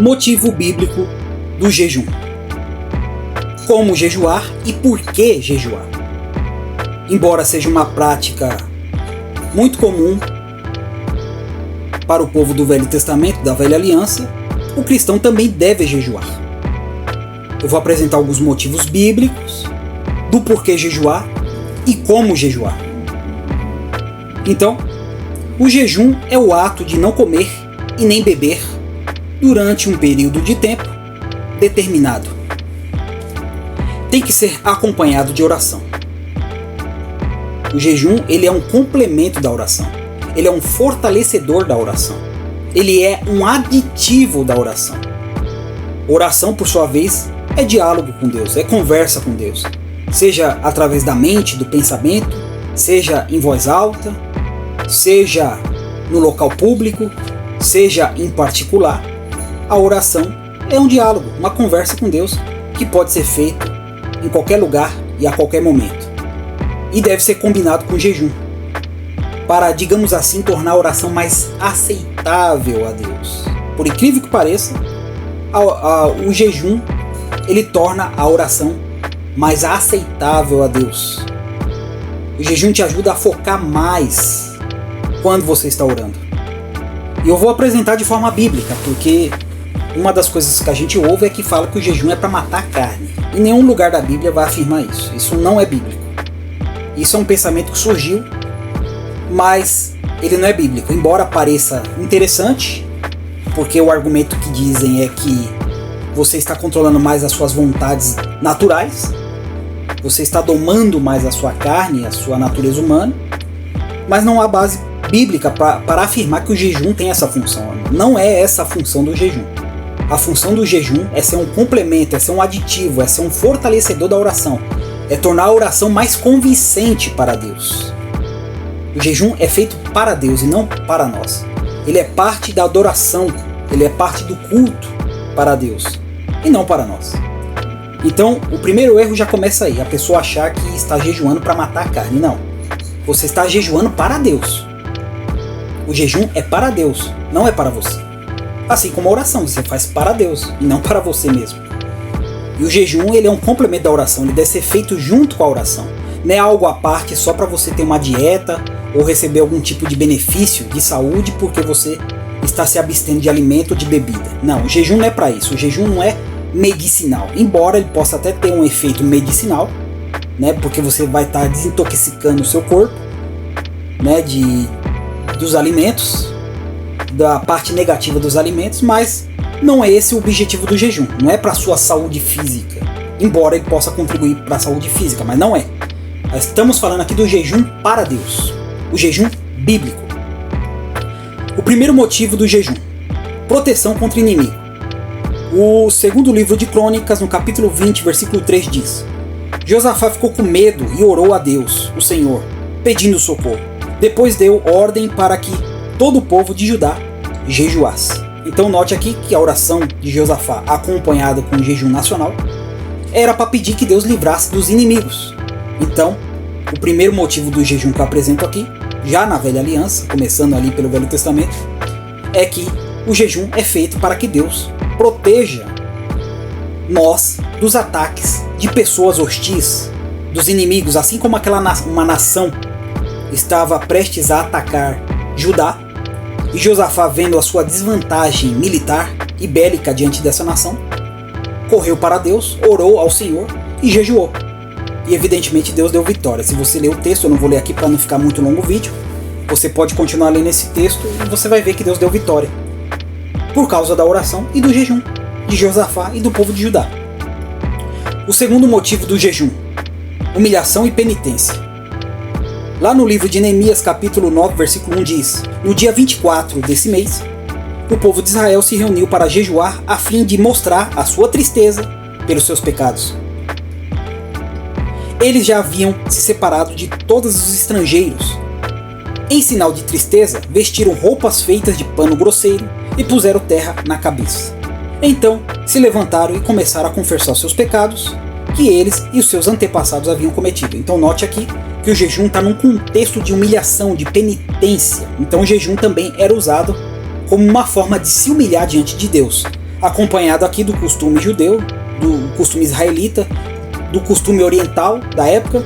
Motivo bíblico do jejum. Como jejuar e por que jejuar? Embora seja uma prática muito comum para o povo do Velho Testamento, da Velha Aliança, o cristão também deve jejuar. Eu vou apresentar alguns motivos bíblicos do porquê jejuar e como jejuar. Então, o jejum é o ato de não comer e nem beber durante um período de tempo determinado. Tem que ser acompanhado de oração. O jejum, ele é um complemento da oração. Ele é um fortalecedor da oração. Ele é um aditivo da oração. Oração, por sua vez, é diálogo com Deus, é conversa com Deus. Seja através da mente, do pensamento, seja em voz alta, seja no local público, seja em particular. A oração é um diálogo, uma conversa com Deus que pode ser feito em qualquer lugar e a qualquer momento. E deve ser combinado com jejum, para, digamos assim, tornar a oração mais aceitável a Deus. Por incrível que pareça, o jejum, ele torna a oração mais aceitável a Deus. O jejum te ajuda a focar mais quando você está orando. E eu vou apresentar de forma bíblica, porque uma das coisas que a gente ouve é que fala que o jejum é para matar a carne. Em nenhum lugar da Bíblia vai afirmar isso. Isso não é bíblico. Isso é um pensamento que surgiu, mas ele não é bíblico. Embora pareça interessante, porque o argumento que dizem é que você está controlando mais as suas vontades naturais, você está domando mais a sua carne, a sua natureza humana, mas não há base bíblica para afirmar que o jejum tem essa função. Não é essa a função do jejum. A função do jejum é ser um complemento, é ser um aditivo, é ser um fortalecedor da oração, é tornar a oração mais convincente para Deus. O jejum é feito para Deus e não para nós. Ele é parte da adoração, ele é parte do culto para Deus e não para nós. Então, o primeiro erro já começa aí, a pessoa achar que está jejuando para matar a carne. Não, você está jejuando para Deus. O jejum é para Deus, não é para você. Assim como a oração, você faz para Deus e não para você mesmo. E o jejum, ele é um complemento da oração, ele deve ser feito junto com a oração. Não é algo à parte só para você ter uma dieta ou receber algum tipo de benefício de saúde porque você está se abstendo de alimento ou de bebida. Não, o jejum não é para isso, o jejum não é medicinal. Embora ele possa até ter um efeito medicinal, né, porque você vai estar desintoxicando o seu corpo, né, dos alimentos, da parte negativa dos alimentos, mas não é esse o objetivo do jejum. Não é para a sua saúde física, embora ele possa contribuir para a saúde física, mas não é. Nós estamos falando aqui do jejum para Deus, o jejum bíblico. O primeiro motivo do jejum: proteção contra o inimigo. O segundo livro de Crônicas, no capítulo 20, versículo 3 diz: Josafá ficou com medo e orou a Deus, o Senhor, pedindo socorro. Depois deu ordem para que todo o povo de Judá jejuasse. Então note aqui que a oração de Josafá, acompanhada com o jejum nacional, era para pedir que Deus livrasse dos inimigos. Então, o primeiro motivo do jejum que eu apresento aqui, já na Velha Aliança, começando ali pelo Velho Testamento, é que o jejum é feito para que Deus proteja nós dos ataques de pessoas hostis, dos inimigos, assim como uma nação estava prestes a atacar Judá, e Josafá, vendo a sua desvantagem militar e bélica diante dessa nação, correu para Deus, orou ao Senhor e jejuou. E evidentemente Deus deu vitória. Se você ler o texto, eu não vou ler aqui para não ficar muito longo o vídeo, você pode continuar lendo esse texto e você vai ver que Deus deu vitória, por causa da oração e do jejum de Josafá e do povo de Judá. O segundo motivo do jejum: humilhação e penitência. Lá no livro de Neemias, capítulo 9, versículo 1 diz: no dia 24 desse mês, o povo de Israel se reuniu para jejuar a fim de mostrar a sua tristeza pelos seus pecados. Eles já haviam se separado de todos os estrangeiros. Em sinal de tristeza, vestiram roupas feitas de pano grosseiro e puseram terra na cabeça. Então se levantaram e começaram a confessar seus pecados que eles e os seus antepassados haviam cometido. Então note aqui que o jejum está num contexto de humilhação, de penitência. Então o jejum também era usado como uma forma de se humilhar diante de Deus. acompanhado aqui do costume judeu, do costume israelita, do costume oriental da época,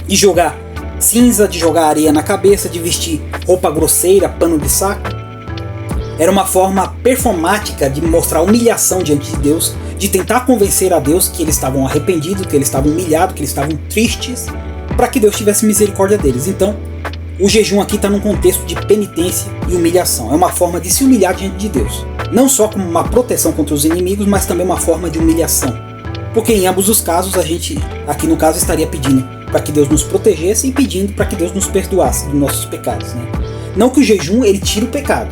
de jogar cinza, de jogar areia na cabeça, de vestir roupa grosseira, pano de saco. Era uma forma performática de mostrar humilhação diante de Deus, de tentar convencer a Deus que eles estavam arrependidos, que eles estavam humilhados, que eles estavam tristes, para que Deus tivesse misericórdia deles. Então, o jejum aqui está num contexto de penitência e humilhação. É uma forma de se humilhar diante de Deus. Não só como uma proteção contra os inimigos, mas também uma forma de humilhação. Porque em ambos os casos, a gente, aqui no caso, estaria pedindo para que Deus nos protegesse e pedindo para que Deus nos perdoasse dos nossos pecados, né? Não que o jejum ele tire o pecado,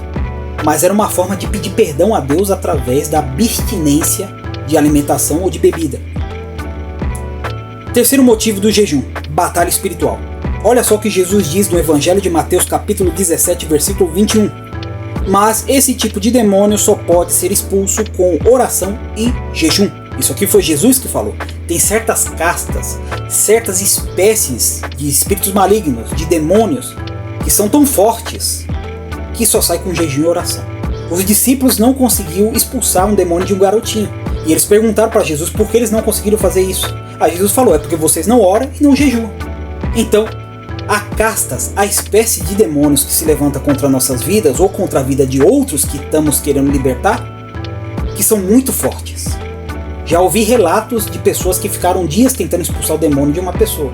mas era uma forma de pedir perdão a Deus através da abstinência de alimentação ou de bebida. Terceiro motivo do jejum: batalha espiritual. Olha só o que Jesus diz no Evangelho de Mateus capítulo 17, versículo 21. Mas esse tipo de demônio só pode ser expulso com oração e jejum. Isso aqui foi Jesus que falou. Tem certas castas, certas espécies de espíritos malignos, de demônios, que são tão fortes que só sai com jejum e oração. Os discípulos não conseguiram expulsar um demônio de um garotinho. E eles perguntaram para Jesus por que eles não conseguiram fazer isso. Aí Jesus falou: é porque vocês não oram e não jejuam. Então, há castas, a espécie de demônios que se levanta contra nossas vidas ou contra a vida de outros que estamos querendo libertar, que são muito fortes. Já ouvi relatos de pessoas que ficaram dias tentando expulsar o demônio de uma pessoa.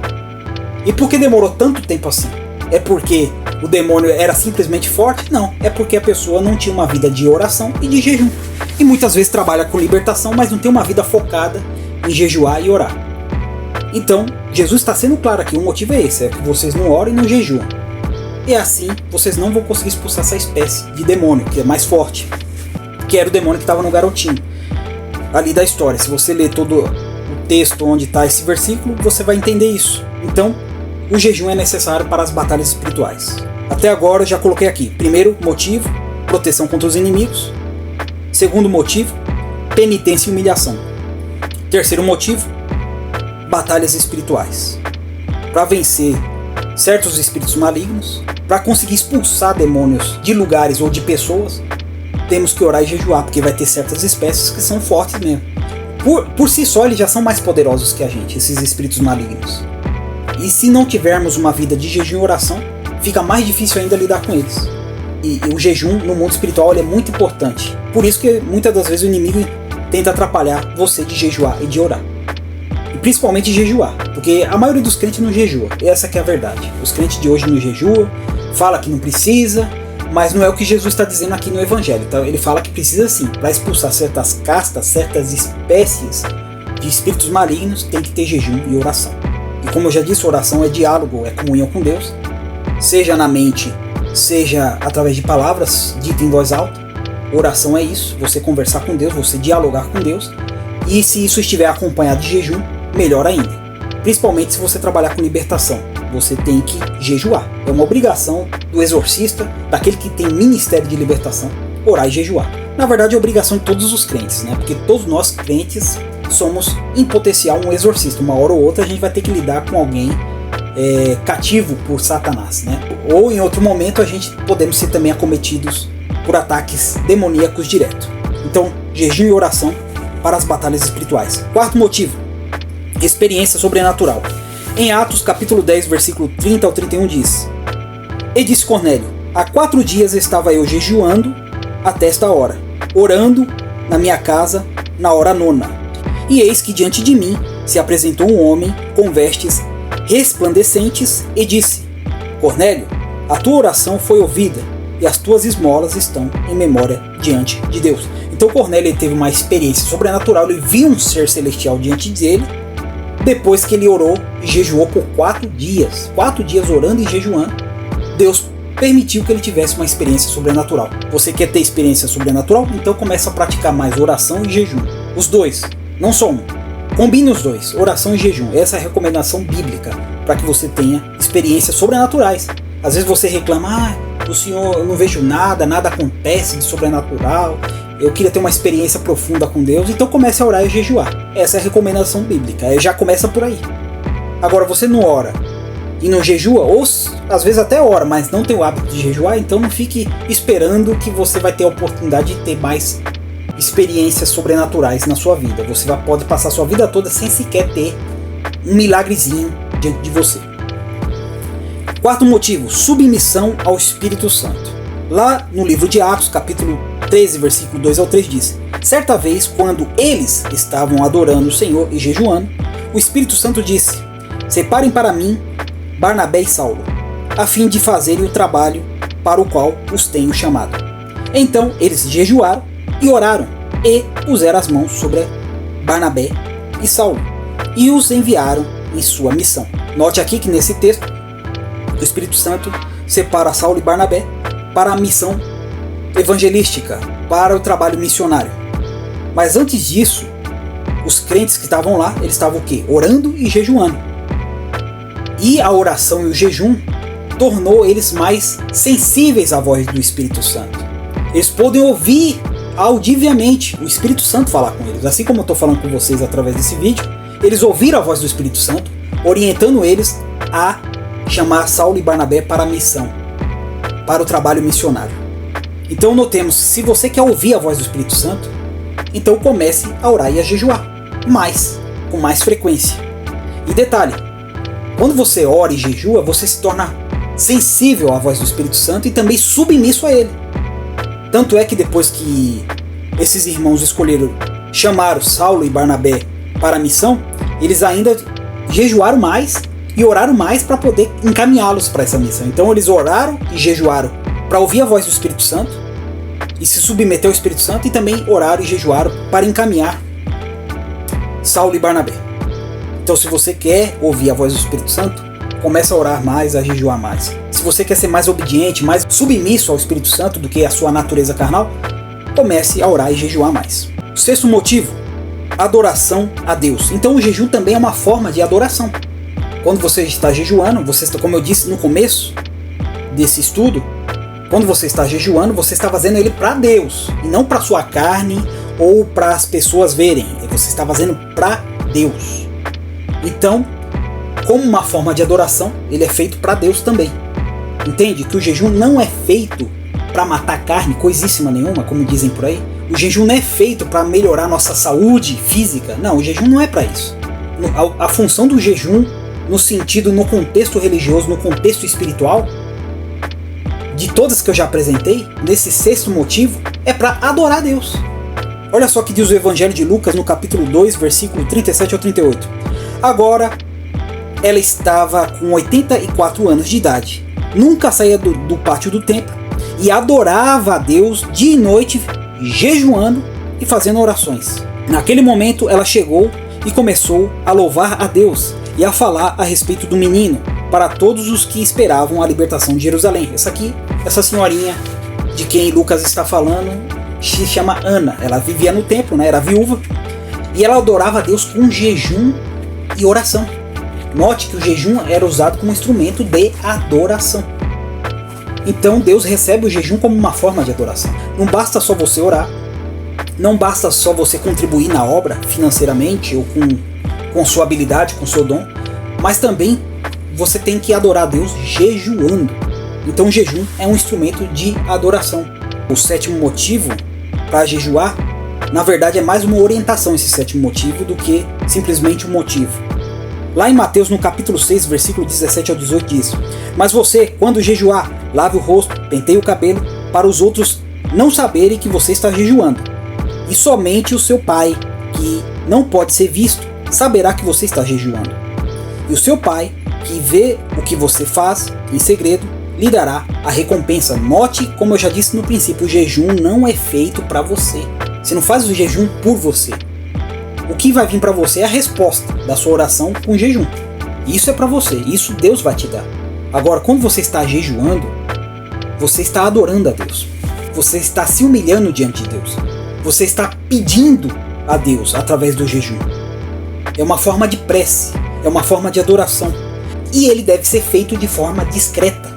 E por que demorou tanto tempo assim? É porque o demônio era simplesmente forte? Não, é porque a pessoa não tinha uma vida de oração e de jejum. E muitas vezes trabalha com libertação, mas não tem uma vida focada em jejuar e orar. Então, Jesus está sendo claro aqui, o motivo é esse, é que vocês não oram e não jejuam. E assim, vocês não vão conseguir expulsar essa espécie de demônio, que é mais forte, que era o demônio que estava no garotinho ali da história. Se você ler todo o texto onde está esse versículo, você vai entender isso. Então, o jejum é necessário para as batalhas espirituais. Até agora eu já coloquei aqui. Primeiro motivo, proteção contra os inimigos. Segundo motivo, penitência e humilhação. Terceiro motivo, batalhas espirituais. Para vencer certos espíritos malignos, para conseguir expulsar demônios de lugares ou de pessoas, temos que orar e jejuar, porque vai ter certas espécies que são fortes mesmo. Por si só, eles já são mais poderosos que a gente, esses espíritos malignos. E se não tivermos uma vida de jejum e oração, fica mais difícil ainda lidar com eles. E o jejum no mundo espiritual ele é muito importante. Por isso que muitas das vezes o inimigo tenta atrapalhar você de jejuar e de orar. E principalmente jejuar, porque a maioria dos crentes não jejua. Essa que é a verdade. Os crentes de hoje não jejuam, fala que não precisa, mas não é o que Jesus está dizendo aqui no Evangelho. Então, ele fala que precisa sim, para expulsar certas castas, certas espécies de espíritos malignos, tem que ter jejum e oração. E como eu já disse, oração é diálogo, é comunhão com Deus, seja na mente, seja através de palavras ditas em voz alta. Oração é isso, você conversar com Deus, você dialogar com Deus, e se isso estiver acompanhado de jejum, melhor ainda. Principalmente se você trabalhar com libertação, você tem que jejuar. É uma obrigação do exorcista, daquele que tem ministério de libertação, orar e jejuar. Na verdade é obrigação de todos os crentes, né? Porque todos nós crentes somos em potencial um exorcista. Uma hora ou outra a gente vai ter que lidar com alguém cativo por Satanás, né? Ou em outro momento a gente podemos ser também acometidos por ataques demoníacos direto. Então, jejum e oração para as batalhas espirituais. Quarto motivo, experiência sobrenatural. Em Atos capítulo 10, versículo 30 ao 31 diz: E disse Cornélio: há 4 dias estava eu jejuando até esta hora, orando na minha casa na hora 9ª. E eis que diante de mim se apresentou um homem com vestes resplandecentes e disse: Cornélio, a tua oração foi ouvida e as tuas esmolas estão em memória diante de Deus. Então Cornélio teve uma experiência sobrenatural, ele viu um ser celestial diante dele, depois que ele orou e jejuou por 4 dias. 4 dias orando e jejuando, Deus permitiu que ele tivesse uma experiência sobrenatural. Você quer ter experiência sobrenatural? Então começa a praticar mais oração e jejum. Os dois, não só um. Combine os dois, oração e jejum. Essa é a recomendação bíblica para que você tenha experiências sobrenaturais. Às vezes você reclama: o Senhor, eu não vejo nada acontece de sobrenatural, eu queria ter uma experiência profunda com Deus. Então comece a orar e jejuar. Essa é a recomendação bíblica, já começa por aí. Agora você não ora e não jejua, ou às vezes até ora, mas não tem o hábito de jejuar, então não fique esperando que você vai ter a oportunidade de ter mais experiências sobrenaturais na sua vida. Você pode passar a sua vida toda sem sequer ter um milagrezinho diante de você. Quarto motivo, submissão ao Espírito Santo. Lá no livro de Atos, capítulo 13, versículo 2 ao 3 diz: certa vez, quando eles estavam adorando o Senhor e jejuando, o Espírito Santo disse: separem para mim Barnabé e Saulo, a fim de fazerem o trabalho para o qual os tenho chamado. Então eles jejuaram e oraram e puseram as mãos sobre Barnabé e Saulo e os enviaram em sua missão. Note aqui que nesse texto o Espírito Santo separa Saulo e Barnabé para a missão evangelística, para o trabalho missionário. Mas antes disso, os crentes que estavam lá, eles estavam o quê? Orando e jejuando. E a oração e o jejum tornou eles mais sensíveis à voz do Espírito Santo. Eles podem ouvir audivelmente o Espírito Santo falar com eles. Assim como eu estou falando com vocês através desse vídeo, eles ouviram a voz do Espírito Santo, orientando eles a chamar Saulo e Barnabé para a missão, para o trabalho missionário. Então notemos, se você quer ouvir a voz do Espírito Santo, então comece a orar e a jejuar, com mais frequência. E detalhe, quando você ora e jejua, você se torna sensível à voz do Espírito Santo e também submisso a ele. Tanto é que depois que esses irmãos chamaram Saulo e Barnabé para a missão, eles ainda jejuaram mais e oraram mais para poder encaminhá-los para essa missão. Então eles oraram e jejuaram para ouvir a voz do Espírito Santo e se submeter ao Espírito Santo, e também oraram e jejuaram para encaminhar Saulo e Barnabé. Então, se você quer ouvir a voz do Espírito Santo, comece a orar mais, a jejuar mais. Se você quer ser mais obediente, mais submisso ao Espírito Santo do que a sua natureza carnal, comece a orar e jejuar mais. Sexto motivo, adoração a Deus. Então o jejum também é uma forma de adoração. Quando você está jejuando, como eu disse no começo desse estudo, quando você está jejuando, você está fazendo ele para Deus, e não para sua carne ou para as pessoas verem. Você está fazendo para Deus. Então, como uma forma de adoração, ele é feito para Deus também. Entende que o jejum não é feito para matar a carne, coisíssima nenhuma, como dizem por aí. O jejum não é feito para melhorar nossa saúde física. Não, o jejum não é para isso. A função do jejum, no contexto religioso, no contexto espiritual, de todas que eu já apresentei, nesse sexto motivo, é para adorar a Deus. Olha só o que diz o Evangelho de Lucas no capítulo 2, versículo 37 ao 38. Agora, ela estava com 84 anos de idade, nunca saía do pátio do templo e adorava a Deus dia e noite, jejuando e fazendo orações. Naquele momento ela chegou e começou a louvar a Deus e a falar a respeito do menino para todos os que esperavam a libertação de Jerusalém. Essa senhorinha de quem Lucas está falando, se chama Ana. Ela vivia no templo, era viúva, e ela adorava a Deus com jejum e oração. Note que o jejum era usado como instrumento de adoração. Então Deus recebe o jejum como uma forma de adoração. Não basta só você orar, não basta só você contribuir na obra financeiramente ou com sua habilidade, com seu dom, mas também você tem que adorar a Deus jejuando. Então o jejum é um instrumento de adoração. O sétimo motivo para jejuar, na verdade, é mais uma orientação esse sétimo motivo do que simplesmente um motivo. Lá em Mateus, no capítulo 6, versículo 17 ao 18 diz: mas você, quando jejuar, lave o rosto, penteie o cabelo, para os outros não saberem que você está jejuando. E somente o seu pai, que não pode ser visto, saberá que você está jejuando. E o seu pai, que vê o que você faz em segredo, lhe dará a recompensa. Note, como eu já disse no princípio, o jejum não é feito para você. Você não faz o jejum por você. O que vai vir para você é a resposta da sua oração com jejum. Isso é para você, isso Deus vai te dar. Agora, quando você está jejuando, você está adorando a Deus. Você está se humilhando diante de Deus. Você está pedindo a Deus através do jejum. É uma forma de prece, é uma forma de adoração. E ele deve ser feito de forma discreta.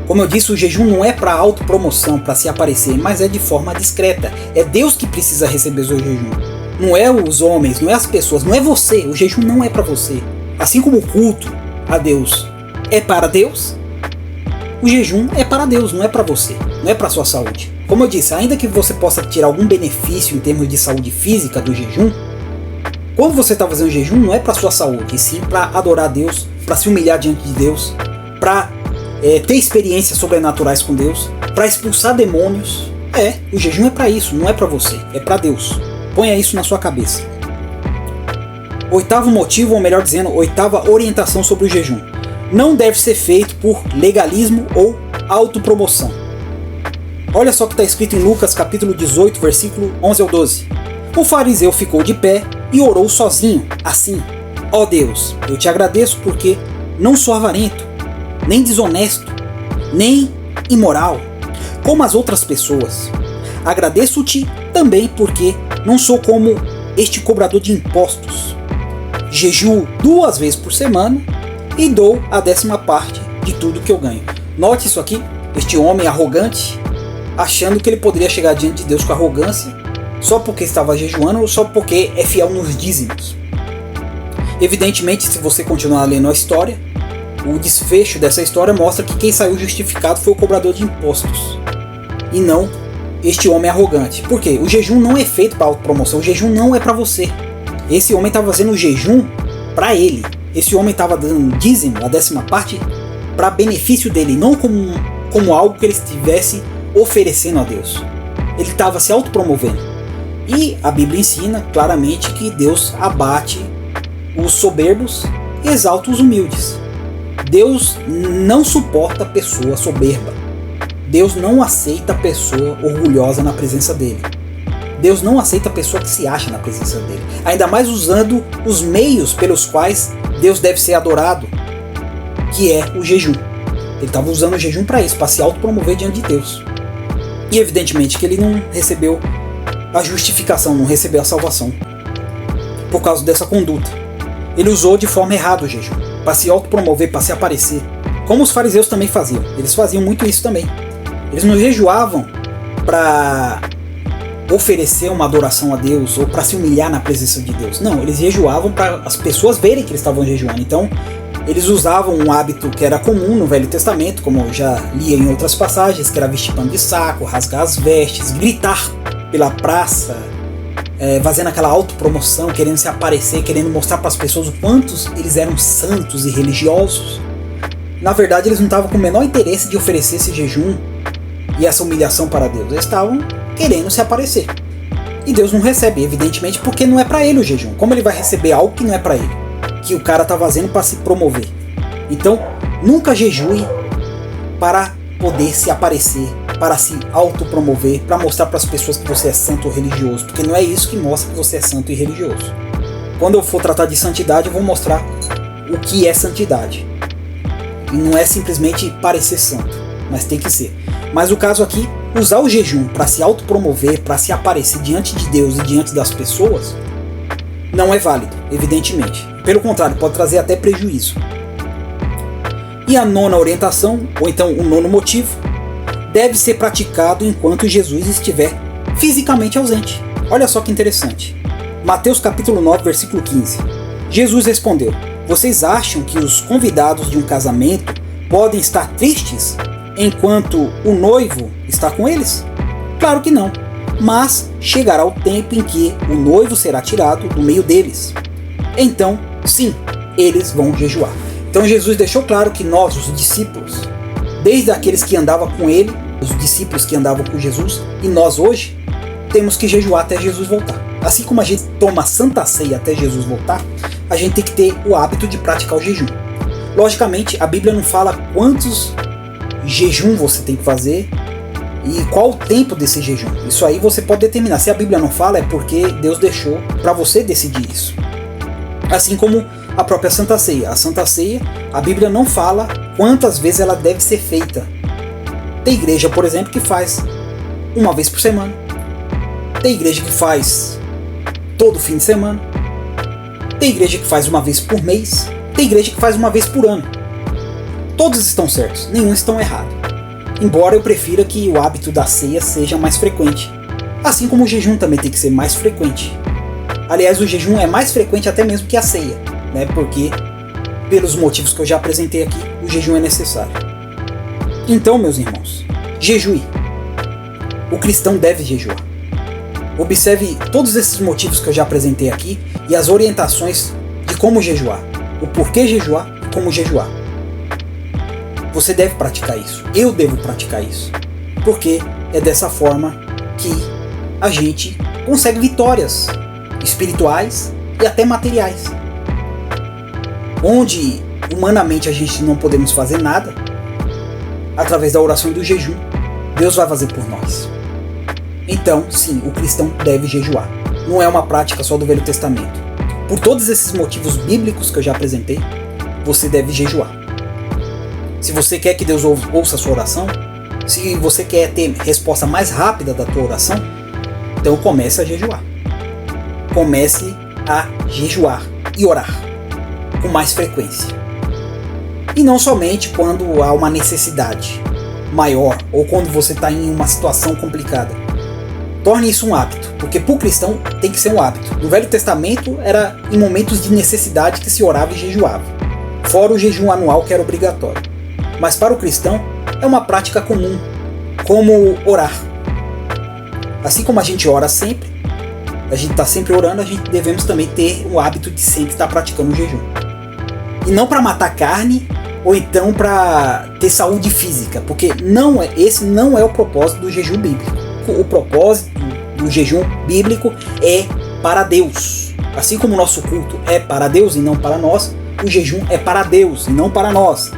Como eu disse, o jejum não é para autopromoção, para se aparecer, mas é de forma discreta. É Deus que precisa receber o seu jejum. Não é os homens, não é as pessoas, não é você. O jejum não é para você. Assim como o culto a Deus é para Deus, o jejum é para Deus, não é para você, não é para sua saúde. Como eu disse, ainda que você possa tirar algum benefício em termos de saúde física do jejum, quando você está fazendo jejum não é para sua saúde, e sim para adorar a Deus, para se humilhar diante de Deus, para ter experiências sobrenaturais com Deus, para expulsar demônios. O jejum é para isso, não é para você, é para Deus. Ponha isso na sua cabeça. Oitavo motivo, ou melhor dizendo, oitava orientação sobre o jejum. Não deve ser feito por legalismo ou autopromoção. Olha só o que está escrito em Lucas capítulo 18, versículo 11 ao 12. O fariseu ficou de pé e orou sozinho, assim: ó Deus, eu te agradeço porque não sou avarento, nem desonesto, nem imoral, como as outras pessoas. Agradeço-te também porque não sou como este cobrador de impostos. Jejuo 2 vezes por semana e dou a 10ª parte de tudo que eu ganho. Note isso aqui, este homem arrogante, achando que ele poderia chegar diante de Deus com arrogância, só porque estava jejuando ou só porque é fiel nos dízimos. Evidentemente, se você continuar lendo a história, o desfecho dessa história mostra que quem saiu justificado foi o cobrador de impostos, e não este homem arrogante. Por quê? O jejum não é feito para autopromoção, o jejum não é para você. Esse homem estava fazendo o jejum para ele. Esse homem estava dando dízimo, a 10ª parte, para benefício dele, não como algo que ele estivesse oferecendo a Deus. Ele estava se autopromovendo. E a Bíblia ensina claramente que Deus abate os soberbos e exalta os humildes. Deus não suporta pessoa soberba. Deus não aceita pessoa orgulhosa na presença dele. Deus não aceita pessoa que se acha na presença dele. Ainda mais usando os meios pelos quais Deus deve ser adorado, que é o jejum. Ele estava usando o jejum para isso, para se autopromover diante de Deus. E evidentemente que ele não recebeu a justificação, não recebeu a salvação por causa dessa conduta. Ele usou de forma errada o jejum, para se autopromover, para se aparecer, como os fariseus também faziam. Eles faziam muito isso também. Eles não jejuavam para oferecer uma adoração a Deus ou para se humilhar na presença de Deus. Não, eles jejuavam para as pessoas verem que eles estavam jejuando. Então, eles usavam um hábito que era comum no Velho Testamento, como eu já li em outras passagens, que era vestir pano de saco, rasgar as vestes, gritar pela praça, fazendo aquela autopromoção, querendo se aparecer, querendo mostrar para as pessoas o quantos eles eram santos e religiosos. Na verdade, eles não estavam com o menor interesse de oferecer esse jejum e essa humilhação para Deus. Eles estavam querendo se aparecer. E Deus não recebe, evidentemente, porque não é para ele o jejum. Como ele vai receber algo que não é para ele? Que o cara está fazendo para se promover. Então, nunca jejue para poder se aparecer, para se autopromover, para mostrar para as pessoas que você é santo ou religioso, porque não é isso que mostra que você é santo e religioso. Quando eu for tratar de santidade, eu vou mostrar o que é santidade. E não é simplesmente parecer santo, mas tem que ser. Mas o caso aqui, usar o jejum para se autopromover, para se aparecer diante de Deus e diante das pessoas, não é válido, evidentemente. Pelo contrário, pode trazer até prejuízo. E a 9ª orientação, ou então o 9º motivo, deve ser praticado enquanto Jesus estiver fisicamente ausente. Olha só que interessante. Mateus capítulo 9, versículo 15. Jesus respondeu: vocês acham que os convidados de um casamento podem estar tristes enquanto o noivo está com eles? Claro que não. Mas chegará o tempo em que o noivo será tirado do meio deles. Então, sim, eles vão jejuar. Então Jesus deixou claro que nós, os discípulos, desde aqueles que andavam com ele, os discípulos que andavam com Jesus, e nós hoje, temos que jejuar até Jesus voltar. Assim como a gente toma a Santa Ceia até Jesus voltar, a gente tem que ter o hábito de praticar o jejum. Logicamente, a Bíblia não fala quantos jejum você tem que fazer e qual o tempo desse jejum. Isso aí você pode determinar. Se a Bíblia não fala, é porque Deus deixou para você decidir isso. Assim como a própria Santa Ceia. A Santa Ceia, a Bíblia não fala quantas vezes ela deve ser feita. Tem igreja, por exemplo, que faz uma vez por semana. Tem igreja que faz todo fim de semana. Tem igreja que faz uma vez por mês. Tem igreja que faz uma vez por ano. Todos estão certos, nenhum estão errado. Embora eu prefira que o hábito da ceia seja mais frequente. Assim como o jejum também tem que ser mais frequente. Aliás, o jejum é mais frequente até mesmo que a ceia, né? Porque, pelos motivos que eu já apresentei aqui, o jejum é necessário. Então, meus irmãos, jejue. o cristão deve jejuar. Observe todos esses motivos que eu já apresentei aqui e as orientações de como jejuar, o porquê jejuar e como jejuar. Você deve praticar isso, eu devo praticar isso, porque é dessa forma que a gente consegue vitórias espirituais e até materiais. Onde humanamente a gente não podemos fazer nada, através da oração e do jejum, Deus vai fazer por nós. Então, sim, o cristão deve jejuar. Não é uma prática só do Velho Testamento. Por todos esses motivos bíblicos que eu já apresentei, você deve jejuar. Se você quer que Deus ouça a sua oração, se você quer ter resposta mais rápida da tua oração, então comece a jejuar. Comece a jejuar e orar com mais frequência. E não somente quando há uma necessidade maior ou quando você está em uma situação complicada. Torne isso um hábito, porque para o cristão tem que ser um hábito. No Velho Testamento era em momentos de necessidade que se orava e jejuava, fora o jejum anual que era obrigatório. Mas para o cristão é uma prática comum, como orar. Assim como a gente ora sempre, a gente está sempre orando, a gente devemos também ter o hábito de sempre estar praticando o jejum. E não para matar carne ou então para ter saúde física, porque esse não é o propósito do jejum bíblico. O propósito do jejum bíblico é para Deus. Assim como o nosso culto é para Deus e não para nós, o jejum é para Deus e não para nós.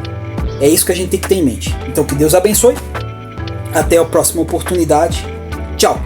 É isso que a gente tem que ter em mente. Então que Deus abençoe. Até a próxima oportunidade. Tchau.